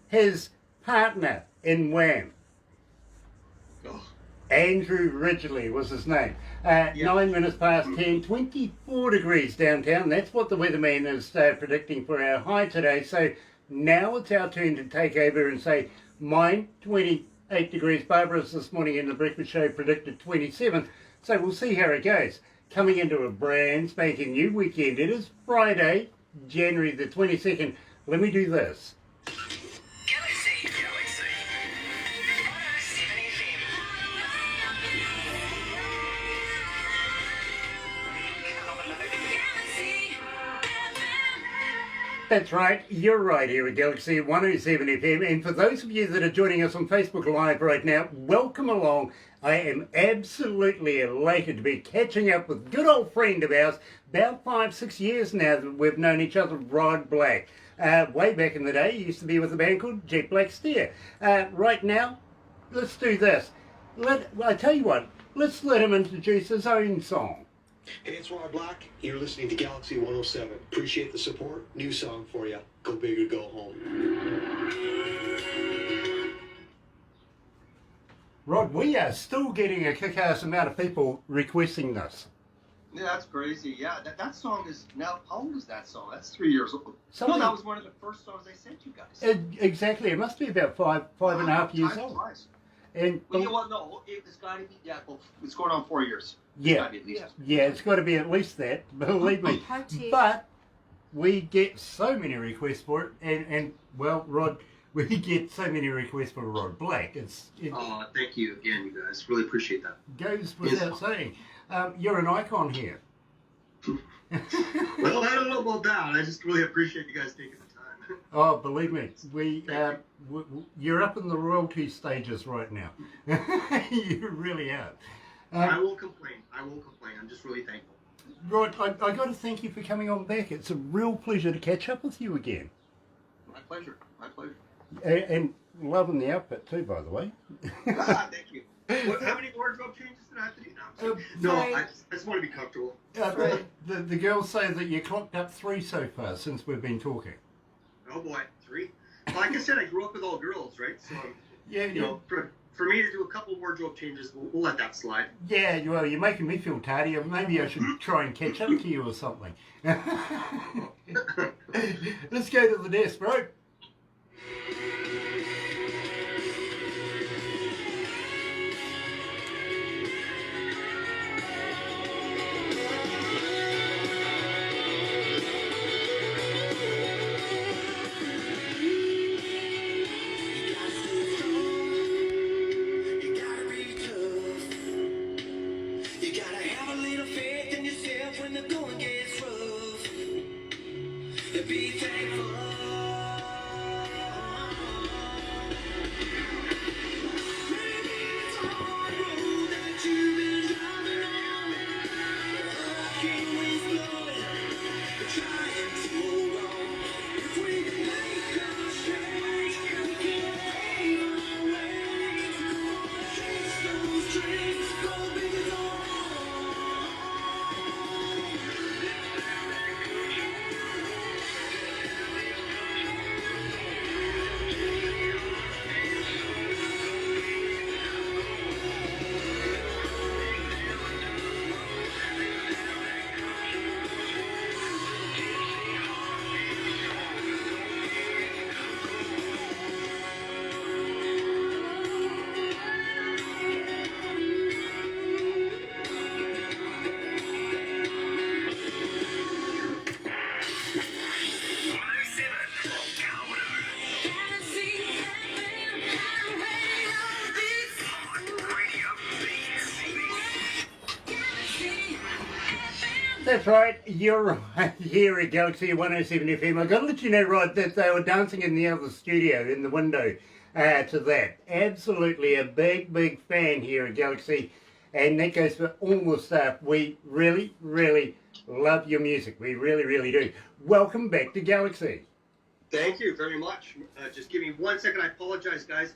his partner in Wham. Oh. Andrew Ridgely was his name. 9 minutes past 10, 24 degrees downtown. That's what the weatherman is predicting for our high today. So now it's our turn to take over and say, mine, 28 degrees. Barbara's this morning in the breakfast show predicted 27. So we'll see how it goes. Coming into a brand spanking new weekend. It is Friday, January the 22nd. Let me do this. That's right, you're right here at Galaxy 107 FM, and for those of you that are joining us on Facebook Live right now, welcome along. I am absolutely elated to be catching up with a good old friend of ours, about 5-6 years now that we've known each other, Rod Black. Way back in the day, he used to be with a band called Jet Black Steer. Right now, let's do this. I tell you what, let's let him introduce his own song. Hey, it's Rod Black. You're listening to Galaxy 107. Appreciate the support. New song for you. Go big or go home. Rod, we are still getting a kick-ass amount of people requesting this. Yeah, that's crazy. Yeah, that song is now, how old is that song? That's 3 years old. Something, no, that was one of the first songs I sent you guys. Exactly. It must be about five and a half years old. Flies. And well, you know what? No, it's got to be, it's going on 4 years. Yeah, it's got to be at least that, believe me. But we get so many requests for it, and well, Rod, we get so many requests for Rod Black. Oh, thank you again, you guys. Really appreciate that. Goes without saying. You're an icon here. Well, I don't know about that. I just really appreciate you guys taking the time. Oh, believe me, you're up in the royalty stages right now. You really are. I won't complain. I'm just really thankful. Rod, I got to thank you for coming on back. It's a real pleasure to catch up with you again. My pleasure. And loving the outfit too, by the way. Thank you. How many wardrobe changes did I have to do now? I just want to be comfortable. The girls say that you clocked up 3 so far since we've been talking. Oh boy, 3? Like I said, I grew up with all girls, right? So, you know, for me to do a couple wardrobe changes, we'll let that slide. Yeah, well, you're making me feel tardy. Maybe I should try and catch up to you or something. Let's go to the desk, bro. Be thankful. That's right, you're right here at Galaxy 107 FM. I've got to let you know, Rod, that they were dancing in the other studio, in the window to that. Absolutely a big, big fan here at Galaxy, and that goes for all the staff. We really, really love your music. We really, really do. Welcome back to Galaxy. Thank you very much. Just give me 1 second. I apologize, guys.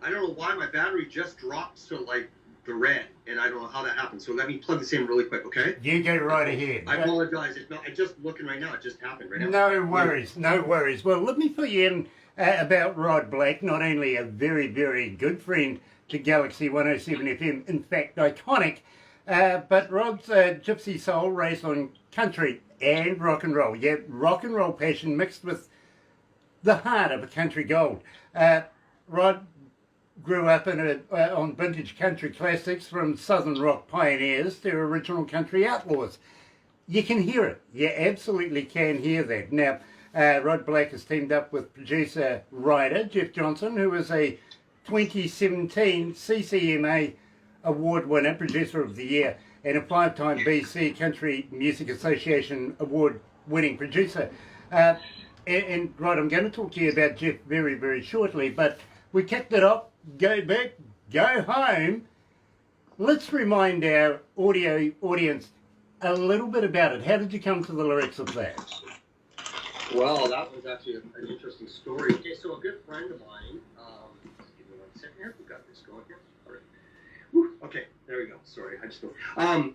I don't know why my battery just dropped, so like the red, and I don't know how that happened. So let me plug this in really quick, okay? You go right ahead. I apologize. It's not. I'm just looking right now. It just happened right now. No worries, no worries. Well, let me fill you in about Rod Black, not only a very, very good friend to Galaxy 107 FM, in fact, iconic, but Rod's gypsy soul raised on country and rock and roll. Yeah, rock and roll passion mixed with the heart of a country gold. Rod grew up on vintage country classics, from southern rock pioneers to original country outlaws. You can hear it. You absolutely can hear that. Now, Rod Black has teamed up with producer-writer Jeff Johnson, who is a 2017 CCMA Award winner, Producer of the Year, and a 5-time BC Country Music Association Award-winning producer. And Rod, I'm going to talk to you about Jeff very, very shortly, but we kicked it off. Go back, go home. Let's remind our audio audience a little bit about it. How did you come to the lyrics of that? Well, that was actually an interesting story. Okay, so a good friend of mine, just give me 1 second here. We got this going here. All right. Whew, okay, there we go. Sorry, I just go. A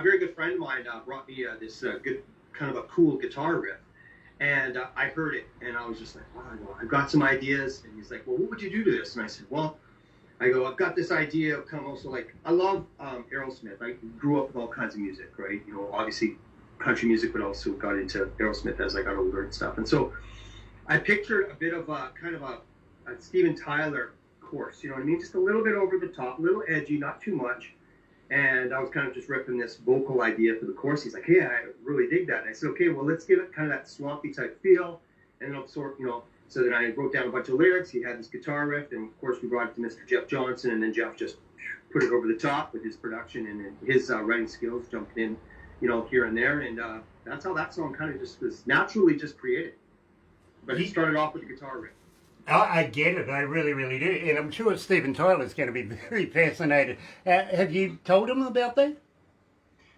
very good friend of mine brought me this good, kind of a cool guitar riff. And I heard it, and I was just like, wow, I've got some ideas. And he's like, well, what would you do to this? And I said, well, I've got this idea of kind of also like, I love Aerosmith. I grew up with all kinds of music, right? You know, obviously country music, but also got into Aerosmith as I got older and stuff. And so I pictured a bit of a kind of a Steven Tyler course, you know what I mean? Just a little bit over the top, a little edgy, not too much. And I was kind of just ripping this vocal idea for the chorus. He's like, yeah, I really dig that. And I said, okay, well, let's give it kind of that swampy type feel. And then so then I wrote down a bunch of lyrics. He had this guitar riff. And of course, we brought it to Mr. Jeff Johnson. And then Jeff just put it over the top with his production and his writing skills, jumping in, here and there. And that's how that song kind of just was naturally just created. But it started off with the guitar riff. Oh, I get it. I really, really do. And I'm sure Steven Tyler's going to be very fascinated. Have you told him about that?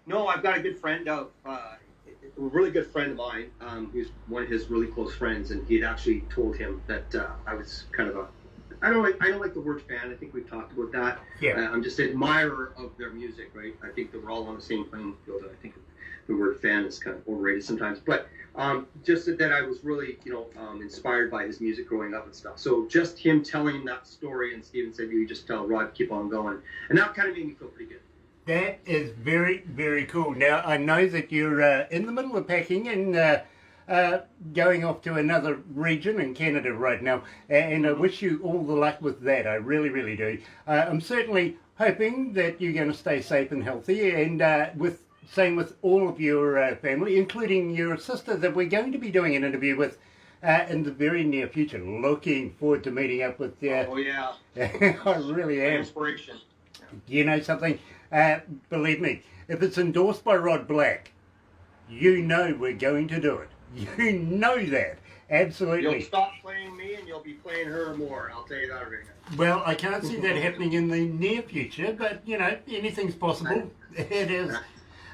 No, I've got a good friend, a really good friend of mine, who's one of his really close friends, and he had actually told him that I was kind of I don't like the word fan. I think we've talked about that. Yeah. I'm just an admirer of their music, right? I think that we're all on the same playing field. I think the word fan is kind of overrated sometimes, but just that I was really, inspired by his music growing up and stuff. So just him telling that story, and Steven said, you just tell Rod, keep on going. And that kind of made me feel pretty good. That is very, very cool. Now, I know that you're in the middle of packing and going off to another region in Canada right now, and I wish you all the luck with that. I really, really do. I'm certainly hoping that you're going to stay safe and healthy, and same with all of your family, including your sister that we're going to be doing an interview with in the very near future. Looking forward to meeting up with you. Oh, yeah. I really am. Inspiration. You know something? Believe me, if it's endorsed by Rod Black, you know we're going to do it. You know that. Absolutely. You'll stop playing me and you'll be playing her more. I'll tell you that right now. Well, I can't see that happening in the near future, but, anything's possible. It is.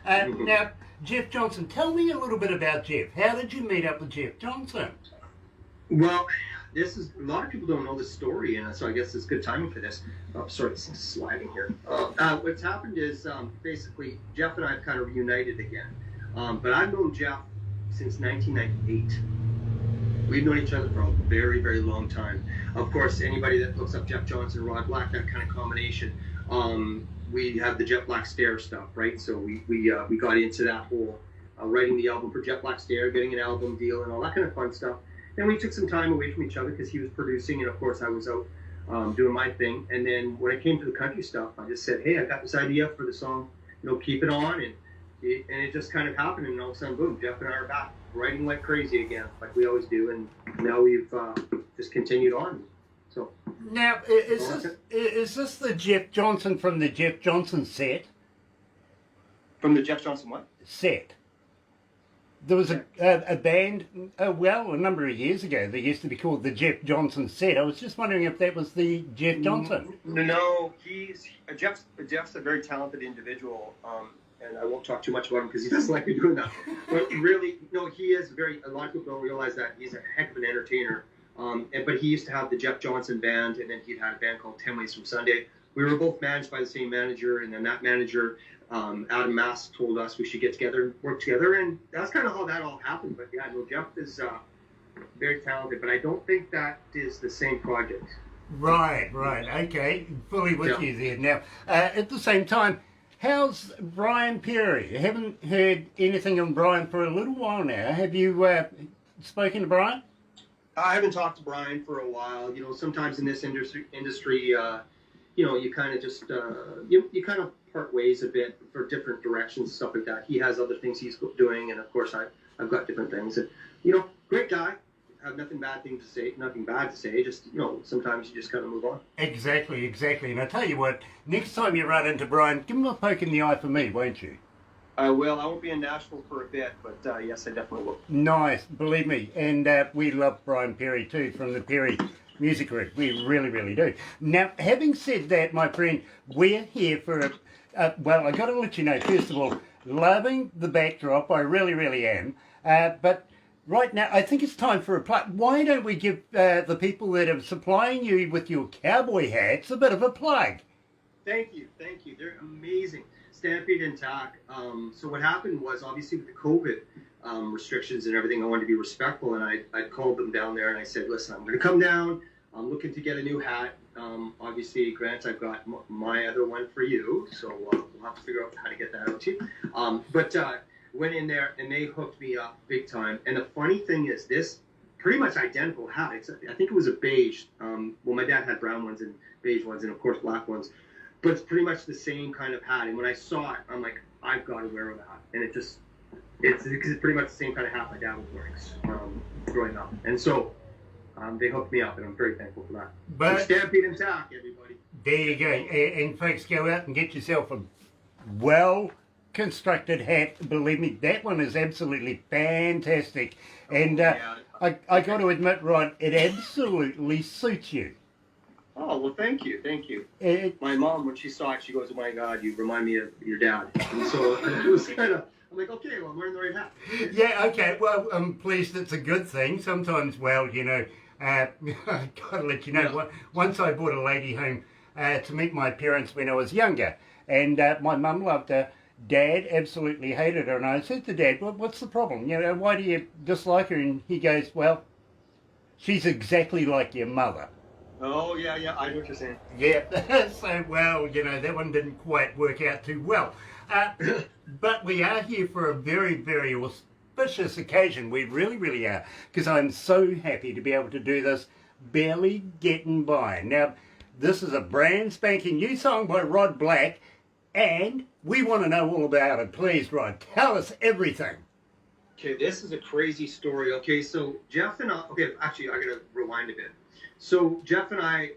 Now, Jeff Johnson, tell me a little bit about Jeff. How did you meet up with Jeff Johnson? Well, a lot of people don't know this story, and so I guess it's good timing for this. Oh, sorry, it's sliding here. What's happened is basically Jeff and I have kind of reunited again. But I've known Jeff since 1998. We've known each other for a very, very long time. Of course, anybody that looks up Jeff Johnson, Rod Black, that kind of combination, we have the Jet Black Stare stuff, right? So we got into that whole writing the album for Jet Black Stare, getting an album deal, and all that kind of fun stuff. Then we took some time away from each other because he was producing, and of course I was out doing my thing. And then when it came to the country stuff, I just said, hey, I got this idea for the song, Keep It On, and it just kind of happened, and all of a sudden, boom, Jeff and I are back writing like crazy again, like we always do, and now we've just continued on. So now, is this the Jeff Johnson from the Jeff Johnson set? From the Jeff Johnson what? Set. There was a band, a number of years ago, that used to be called the Jeff Johnson Set. I was just wondering if that was the Jeff Johnson. No, Jeff's a very talented individual, and I won't talk too much about him because he doesn't like me doing that. But really, no, he is a lot of people don't realize that he's a heck of an entertainer. But he used to have the Jeff Johnson band, and then he had a band called 10 Ways from Sunday. we were both managed by the same manager, and then that manager, Adam Mask, told us we should get together and work together, and that's kind of how that all happened. But yeah, no, Jeff is very talented, but I don't think that is the same project. Right, okay, fully with you there. Now, at the same time, how's Brian Perry? I haven't heard anything on Brian for a little while now. Have you spoken to Brian? I haven't talked to Brian for a while. You know, sometimes in this industry, you know, you kind of just you kind of part ways a bit for different directions, stuff like that. He has other things he's doing, and of course I've got different things. And you know, great guy. Have nothing bad to say. Just, you know, sometimes you just kind of move on. Exactly. And I tell you what, next time you run into Brian, give him a poke in the eye for me, won't you? I will. I won't be in Nashville for a bit, but yes, I definitely will. Nice, believe me. And we love Brian Perry too, from the Perry Music Group. We really, really do. Now, having said that, my friend, we're here for well, I got to let you know, first of all, loving the backdrop. I really, really am. But right now, I think it's time for a plug. Why don't we give the people that are supplying you with your cowboy hats a bit of a plug? Thank you. They're amazing. Stampede and Tack. So what happened was, obviously with the COVID restrictions and everything, I wanted to be respectful, and I called them down there and I said, listen, I'm going to come down. I'm looking to get a new hat. Obviously, Grant, I've got my other one for you, so we'll have to figure out how to get that out to you. But went in there and they hooked me up big time. And the funny thing is, this pretty much identical hat. I think it was a beige. Well, my dad had brown ones and beige ones, and of course black ones. But it's pretty much the same kind of hat. And when I saw it, I'm like, I've got to wear that. And it's pretty much the same kind of hat my dad was wearing growing up. And so they hooked me up, and I'm very thankful for that. But so Stampede and Tack, everybody. there you go. And folks, go out and get yourself a well-constructed hat. Believe me, that one is absolutely fantastic. And I got to admit, Rod, it absolutely suits you. Oh, well, thank you. My mom, when she saw it, she goes, oh my God, you remind me of your dad. And so it was kind of, I'm like, okay, well, I'm wearing the right hat. Yeah, okay, well, I'm pleased it's a good thing. Sometimes, well, you know, I got to let you know, once I brought a lady home to meet my parents when I was younger, and my mum loved her. Dad absolutely hated her, and I said to Dad, what's the problem? You know, why do you dislike her? And he goes, well, she's exactly like your mother. Oh, yeah, I know what you're saying. Yeah, so, well, you know, that one didn't quite work out too well. But we are here for a very, very auspicious occasion. We really, really are, because I'm so happy to be able to do this, Barely Getting By. Now, this is a brand spanking new song by Rod Black, and we want to know all about it. Please, Rod, tell us everything. Okay, this is a crazy story. Okay, so Jeff and I, actually, I got to rewind a bit. So Jeff and I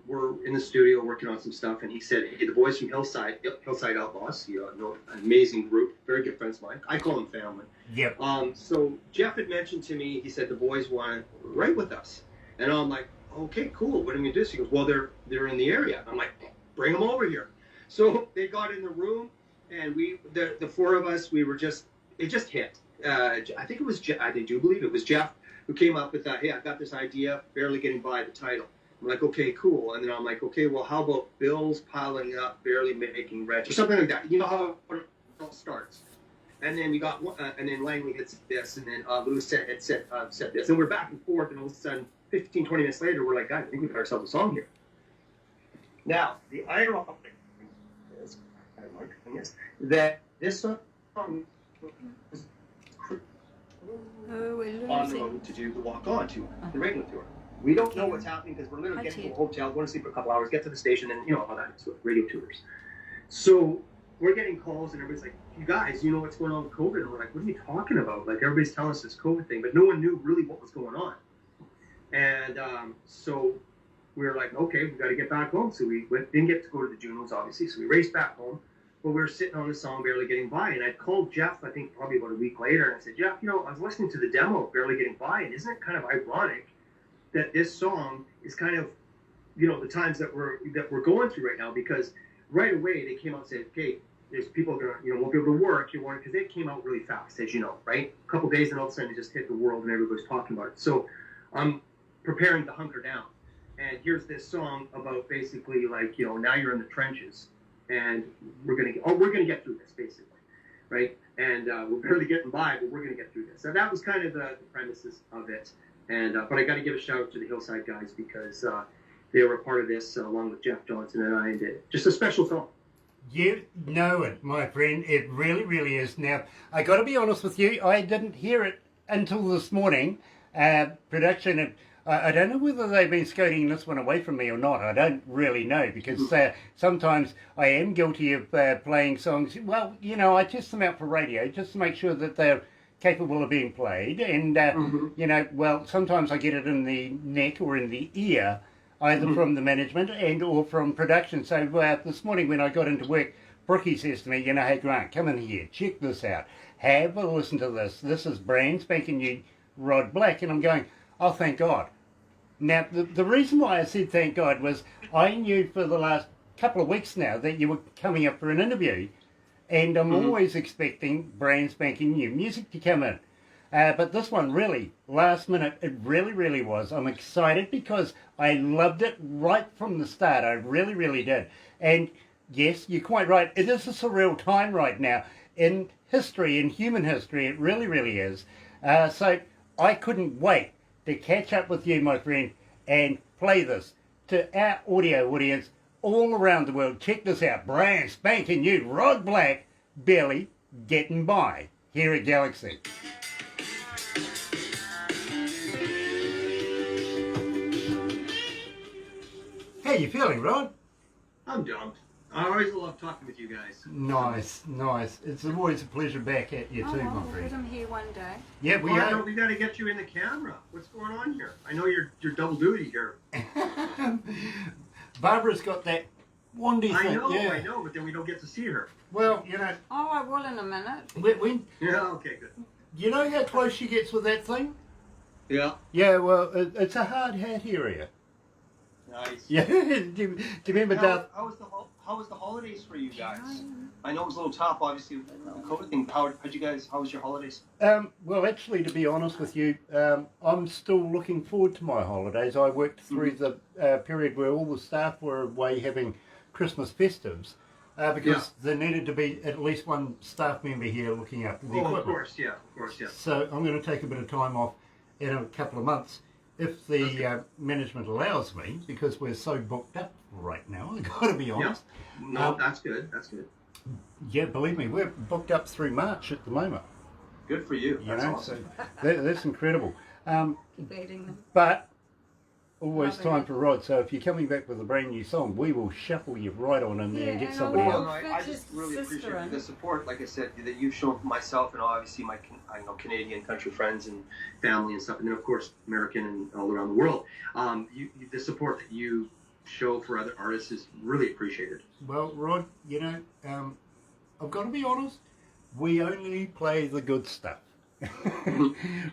were in the studio working on some stuff, and he said, hey, the boys from Hillside Outlaws, you know, an amazing group, very good friends of mine. I call them family. Yep. So Jeff had mentioned to me, he said, the boys want to write with us. And I'm like, okay, cool. What are we going to do? So he goes, well, they're in the area. I'm like, bring them over here. So they got in the room, and the four of us, it just hit. I think it was Jeff, I do believe it was Jeff, who came up with that, hey, I got this idea, Barely Getting By, the title. I'm like, okay, cool. And then I'm like, okay, well, how about Bills piling up, barely making rent, or something like that. You know how it all starts. And then we got, and then Langley hits this, and then Lewis said this. And we're back and forth, and all of a sudden, 15, 20 minutes later, we're like, guys, I think we got ourselves a song here. Now, the ironic thing is that this song is on the road to do the Walk On to the radio tour. We don't know what's happening because we're literally getting to a hotel, going to sleep for a couple hours, get to the station, and you know how that is with radio tours. So we're getting calls, and everybody's like, you guys, you know what's going on with COVID? And we're like, what are you talking about? Like, everybody's telling us this COVID thing, but no one knew really what was going on. And so we were like, okay, we got to get back home. So we didn't get to go to the Junos, obviously, so we raced back home. But we were sitting on the song Barely Getting By, and I called Jeff, I think probably about a week later, and I said, Jeff, you know, I was listening to the demo of Barely Getting By, and isn't it kind of ironic that this song is kind of, you know, the times that we're going through right now? Because right away they came out and said, okay, there's people that are, you know, won't be able to work, because they came out really fast, as you know, right? A couple days, and all of a sudden it just hit the world, and everybody's talking about it. So I'm preparing to hunker down. and here's this song about basically like, you know, now you're in the trenches, and we're gonna get through this basically, right? And we're barely getting by, but we're gonna get through this. So that was kind of the premises of it. And but I got to give a shout out to the Hillside guys because they were a part of this along with Jeff Johnson and I, and did just a special song. You know it, my friend. It really, really is. Now, I got to be honest with you. I didn't hear it until this morning. Production. I don't know whether they've been scouting this one away from me or not. I don't really know because sometimes I am guilty of playing songs. Well, you know, I test them out for radio just to make sure that they're capable of being played. And, you know, well, sometimes I get it in the neck or in the ear, either from the management and or from production. So this morning when I got into work, Brookie says to me, you know, hey Grant, come in here, check this out. Have a listen to this. This is brand spanking new Rod Black. And I'm going, oh, thank God. Now, the reason why I said thank God was I knew for the last couple of weeks now that you were coming up for an interview. And I'm always expecting brand spanking new music to come in. But this one really, last minute, it really, really was. I'm excited because I loved it right from the start. I really, really did. And yes, you're quite right. It is a surreal time right now in history, in human history. It really, really is. So I couldn't wait to catch up with you, my friend, and play this to our audio audience all around the world. Check this out. Brand spanking new Rod Black, barely getting by here at Galaxy. How you feeling, Rod? I'm dumped. I always love talking with you guys. Nice, nice. It's always a pleasure back at you too, my We'll friend. get him here one day. Yeah, we are. We got to get you in the camera. What's going on here? I know you're double duty here. Barbara's got that wandy thing. I know, but then we don't get to see her. Well, you know, Oh, I will in a minute. Yeah, okay, good. you know how close she gets with that thing? Yeah. Yeah, well, it's a hard hat area. Nice. Yeah, do you remember that? How was the holidays for you guys? I know it was a little tough, obviously, with the COVID thing. How was your holidays? Well, actually, to be honest with you, I'm still looking forward to my holidays. I worked through the period where all the staff were away having Christmas festives because there needed to be at least one staff member here looking after the equipment. Of course, yeah. So I'm going to take a bit of time off in a couple of months if the management allows me, because we're so booked up right now. I've got to be honest. Yeah. No, that's good. Yeah, believe me, we're booked up through March at the moment. Good for you. That's awesome. So that's incredible. Debating them. But always Loving time it. for Rod. So if you're coming back with a brand new song, we will shuffle you right on in there and Yeah, get and somebody I'll- else. Well, no, I just really Sister appreciate and- the support, like I said, that you've shown myself and obviously my Canadian country friends and Family and stuff, and then of course American and all around the world. The support that you show for other artists is really appreciated. Well, Rod, you know, I've got to be honest. We only play the good stuff,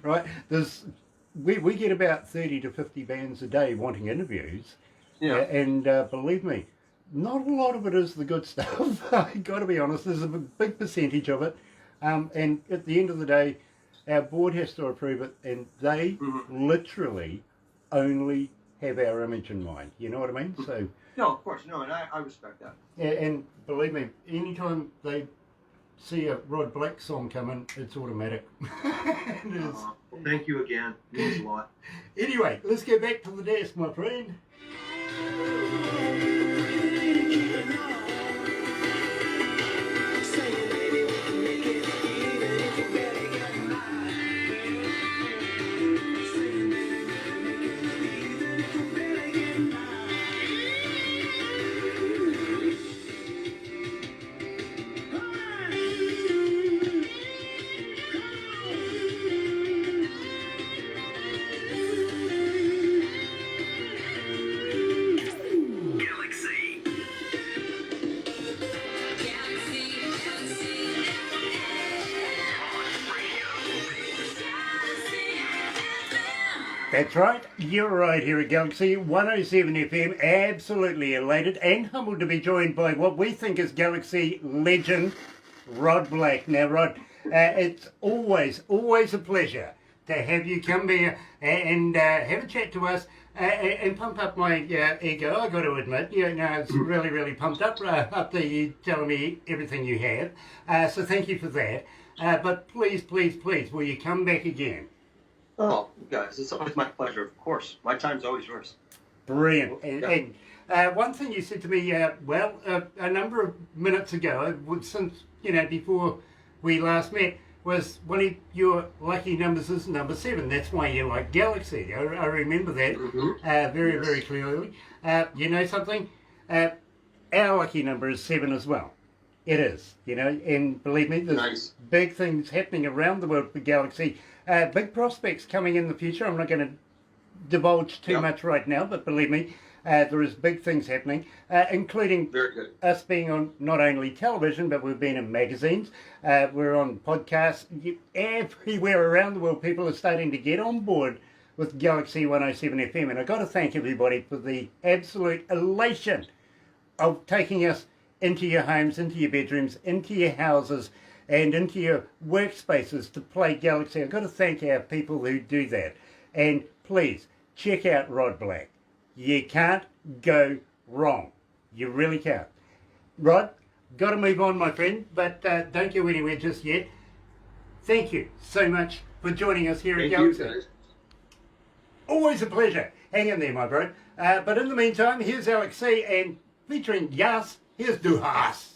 right? We get about 30 to 50 bands a day wanting interviews. Yeah. And believe me, not a lot of it is the good stuff. I've got to be honest, there's a big percentage of it. And at the end of the day, our board has to approve it, and they literally only have our image in mind. You know what I mean? So, No, of course, no, and I respect that. and believe me, anytime they see a Rod Black song come in, it's automatic. It is. Well, thank you again. It means a lot. Anyway, let's get back to the desk, my friend. That's right, you're right here at Galaxy 107 FM, absolutely elated and humbled to be joined by what we think is Galaxy legend, Rod Black. Now Rod, it's always a pleasure to have you come here and have a chat to us. and pump up my ego, I got to admit. You know, it's really, really pumped up after you telling me everything you have. So thank you for that. But please, please, please, will you come back again? Oh, guys, it's always my pleasure, of course. My time's always yours. Brilliant. And one thing you said to me, a number of minutes ago, since, you know, before we last met, was one of your lucky numbers is number 7. That's why you like Galaxy. I remember that very, very clearly. You know something? Our lucky number is 7 as well. It is, you know, and believe me, there's big things happening around the world for Galaxy. Big prospects coming in the future. I'm not going to divulge too much right now, but believe me, there is big things happening, including us being on not only television, but we've been in magazines, we're on podcasts. Everywhere around the world, people are starting to get on board with Galaxy 107 FM, and I've got to thank everybody for the absolute elation of taking us into your homes, into your bedrooms, into your houses, and into your workspaces to play Galaxy. I've got to thank our people who do that. And please, check out Rod Black. You can't go wrong. You really can't. Rod, got to move on, my friend, but don't go anywhere just yet. Thank you so much for joining us here at Galaxy. You, guys. Always a pleasure. Hang in there, my bro. But in the meantime, here's Alex C. and featuring Yas, here's Du Haas.